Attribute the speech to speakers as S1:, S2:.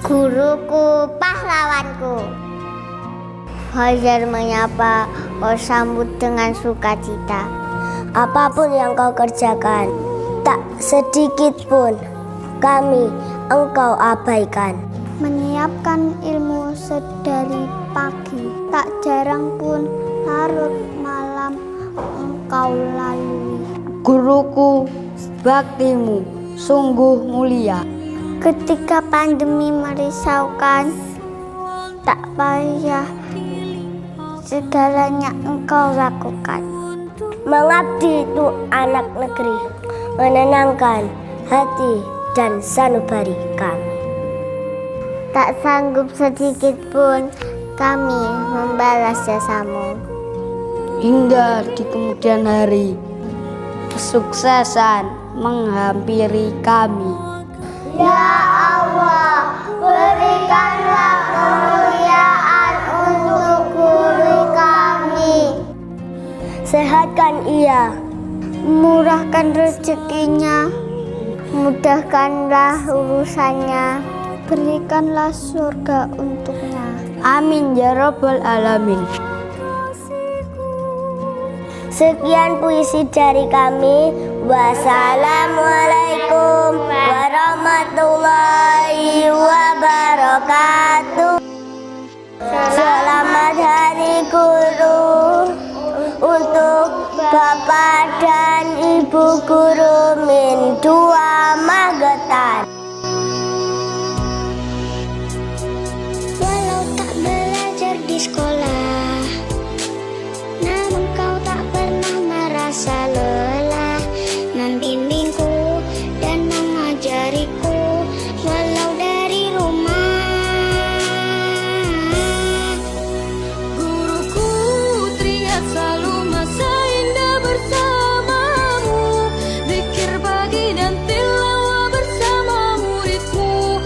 S1: Guruku, pahlawanku. Fajar menyapa, kau sambut dengan sukacita.
S2: Apapun yang kau kerjakan, tak sedikit pun kami engkau abaikan.
S1: Menyiapkan ilmu sedari pagi, tak jarang pun larut malam engkau lalui.
S3: Guruku, baktimu sungguh mulia.
S1: Ketika pandemi merisaukan, tak payah segalanya engkau lakukan.
S2: Mengabdi itu anak negeri, menenangkan hati dan sanubari kami.
S1: Tak sanggup sedikit pun kami membalas jasamu.
S3: Hingga di kemudian hari, kesuksesan menghampiri kami.
S1: Ya Allah, berikanlah kemuliaan untuk guru kami.
S2: Sehatkan ia,
S1: Murahkan rezekinya, mudahkanlah urusannya, berikanlah surga untuknya.
S3: Amin ya rabbal alamin.
S2: sekian puisi dari kami. Wassalamualaikum warahmatullahi wabarakatuh. Selamat Hari Guru untuk Bapak dan Ibu guru min 2